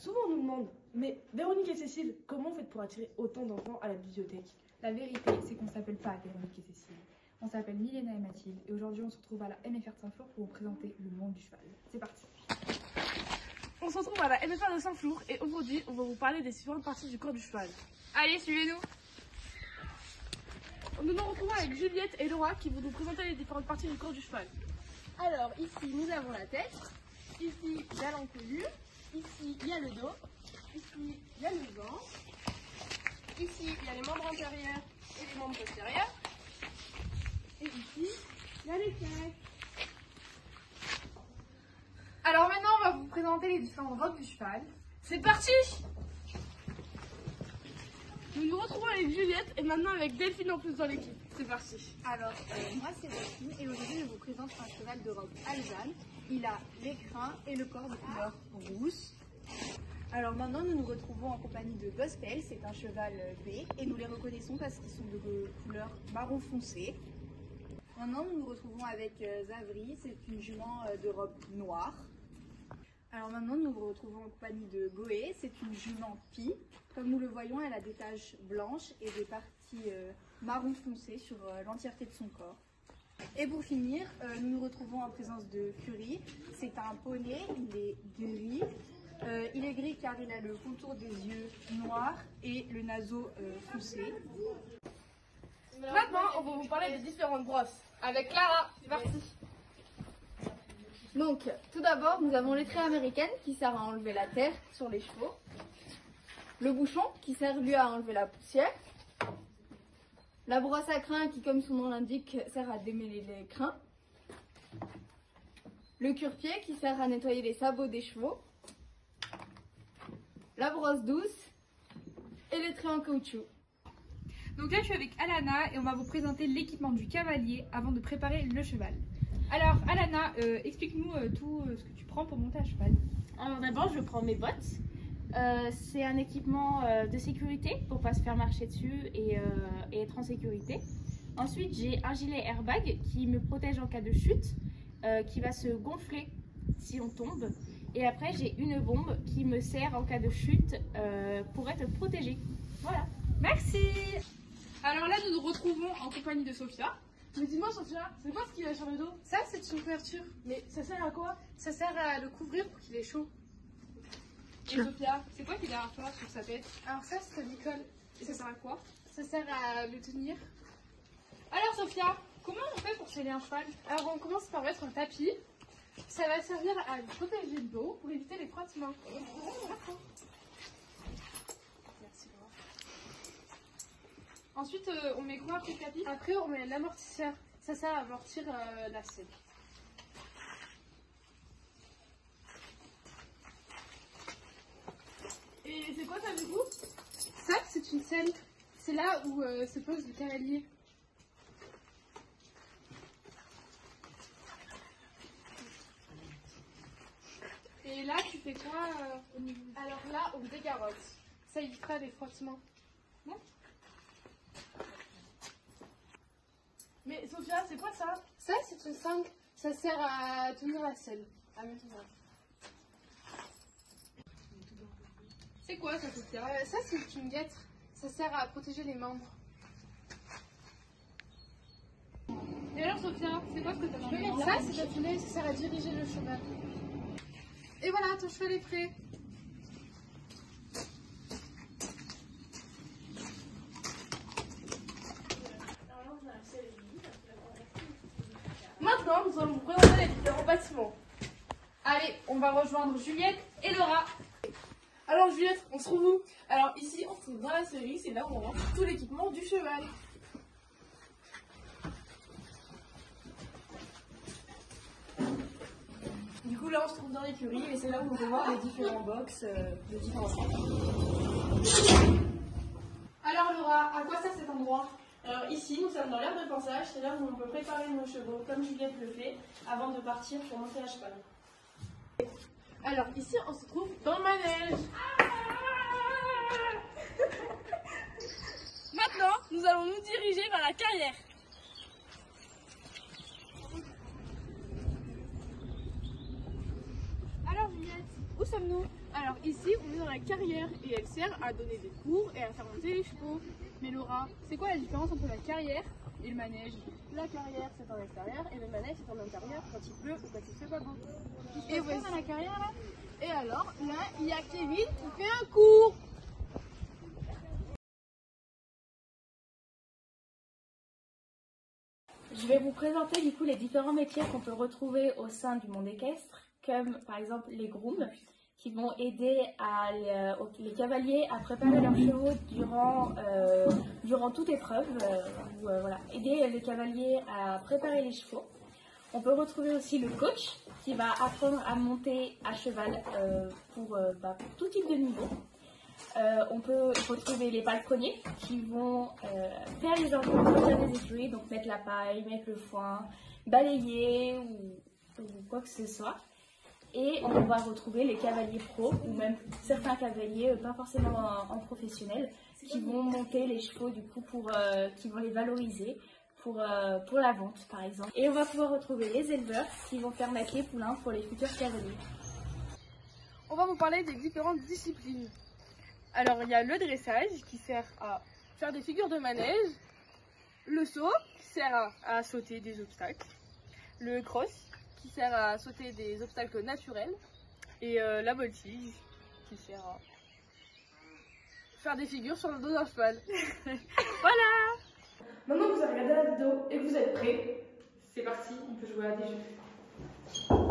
Souvent on nous demande, mais Véronique et Cécile, comment vous faites pour attirer autant d'enfants à la bibliothèque? La vérité, c'est qu'on ne s'appelle pas Véronique et Cécile. On s'appelle Milena et Mathilde et aujourd'hui on se retrouve à la MFR de Saint-Flour pour vous présenter le monde du cheval. C'est parti. On se retrouve à la MFR de Saint-Flour et aujourd'hui on va vous parler des différentes parties du corps du cheval. Allez, suivez-nous. Nous nous retrouvons avec Juliette et Laura qui vont nous présenter les différentes parties du corps du cheval. Alors ici nous avons la tête, ici il y a l'encolure, ici il y a le dos, ici il y a le ventre, ici il y a les membres antérieurs et les membres postérieurs, et ici il y a l'écaille. Alors maintenant on va vous présenter les différentes robes du cheval. C'est parti! Nous nous retrouvons avec Juliette et maintenant avec Delphine en plus dans l'équipe. C'est parti. Alors moi c'est Delphine et aujourd'hui je vous présente un cheval de robe alezane. Il a l'écrin et le corps de couleur rousse. Alors maintenant nous nous retrouvons en compagnie de Gospel, c'est un cheval B et nous les reconnaissons parce qu'ils sont de couleur marron foncé. Maintenant nous nous retrouvons avec Zavri, c'est une jument de robe noire. Alors maintenant nous nous retrouvons en compagnie de Goé, c'est une jument Pie. Comme nous le voyons, elle a des taches blanches et des parties marron foncé sur l'entièreté de son corps. Et pour finir, nous nous retrouvons en présence de Fury. C'est un poney, il est gris. Il est gris car il a le contour des yeux noirs et le naseau foncé. Maintenant, on va vous parler des différentes brosses. Avec Clara, c'est parti. Donc, tout d'abord, nous avons l'étrait américaine qui sert à enlever la terre sur les chevaux. Le bouchon qui sert lui à enlever la poussière. La brosse à crins qui, comme son nom l'indique, sert à démêler les crins. Le cure-pied qui sert à nettoyer les sabots des chevaux. La brosse douce et l'étrait en caoutchouc. Donc là je suis avec Alana et on va vous présenter l'équipement du cavalier avant de préparer le cheval. Alors Alana, explique-nous tout ce que tu prends pour monter à cheval. Alors d'abord, je prends mes bottes. C'est un équipement de sécurité pour pas se faire marcher dessus et être en sécurité. Ensuite, j'ai un gilet airbag qui me protège en cas de chute, qui va se gonfler si on tombe. Et après, j'ai une bombe qui me sert en cas de chute pour être protégée. Voilà. Merci. Alors là nous nous retrouvons en compagnie de Sophia. Mais dis-moi, Sophia, c'est quoi ce qu'il a sur le dos? Ça, c'est une couverture. Mais ça sert à quoi? Ça sert à le couvrir pour qu'il ait chaud. Et Sophia, c'est quoi qu'il a à faire sur sa tête? Alors ça, c'est un icône. Et ça sert à quoi? Ça sert à le tenir. Alors Sophia, comment on fait pour sceller un cheval? Alors on commence par mettre un tapis. Ça va servir à le protéger de l'eau pour éviter les frottements. Merci Laura. Ensuite, on met quoi après le tapis? Après on met l'amortisseur. Ça sert à amortir la selle. Et c'est quoi ça du coup? Ça, c'est une selle. C'est là où se pose le cavalier. Et là, tu fais quoi au niveau? Alors là, on dégarotte. Ça évitera les frottements. Mais Sophia, c'est quoi ça? Ça, c'est une sangle. Ça sert à tenir la selle. À mettre en C'est quoi ça, Sophia? ça, c'est une guêtre. Ça sert à protéger les membres. Et alors Sophia, c'est quoi ce que tu as dans les mains? Ça, c'est un filet. Ça sert à diriger le cheval. Et voilà, ton cheval est prêt. Maintenant, nous allons vous présenter les différents bâtiments. Allez, on va rejoindre Juliette et Laura. Alors Juliette, on se trouve où? Alors ici, on se trouve dans la série, c'est là où on range tout l'équipement du cheval. Du coup là, on se trouve dans l'écurie et c'est là où on peut voir les différents box de différents centres. Alors Laura, à quoi sert cet endroit? Alors ici, nous sommes dans l'aire de passage, c'est là où on peut préparer nos chevaux comme Juliette le fait avant de partir pour monter à cheval. Alors ici, on se trouve dans le manège. Maintenant, nous allons nous diriger vers la carrière. Alors Juliette, où où sommes-nous? Alors ici, on est dans la carrière et elle sert à donner des cours et à faire monter les chevaux. Mais Laura, c'est quoi la différence entre la carrière et le manège? La carrière, c'est en extérieur et le manège, c'est en intérieur quand il pleut ou quand il fait pas beau. Et voici dans la carrière là. Et alors, là, il y a Kevin qui fait un cours. Je vais vous présenter du coup les différents métiers qu'on peut retrouver au sein du monde équestre, comme par exemple les grooms, qui vont aider les cavaliers à préparer leurs chevaux durant toute épreuve, voilà, aider les cavaliers à préparer les chevaux. On peut retrouver aussi le coach, qui va apprendre à monter à cheval pour tout type de niveau. On peut retrouver les palefreniers qui vont faire les entretiens des écuries, donc mettre la paille, mettre le foin, balayer ou quoi que ce soit. Et on va retrouver les cavaliers pros ou même certains cavaliers, pas forcément en professionnel, qui vont monter les chevaux du coup qui vont les valoriser pour la vente par exemple. Et on va pouvoir retrouver les éleveurs qui vont faire naître les poulains pour les futurs cavaliers. On va vous parler des différentes disciplines. Alors il y a le dressage qui sert à faire des figures de manège, le saut qui sert à sauter des obstacles, le cross qui sert à sauter des obstacles naturels et la voltige qui sert à faire des figures sur le dos d'un cheval. Voilà! Maintenant que vous avez regardé la vidéo et que vous êtes prêts, c'est parti, on peut jouer à des jeux.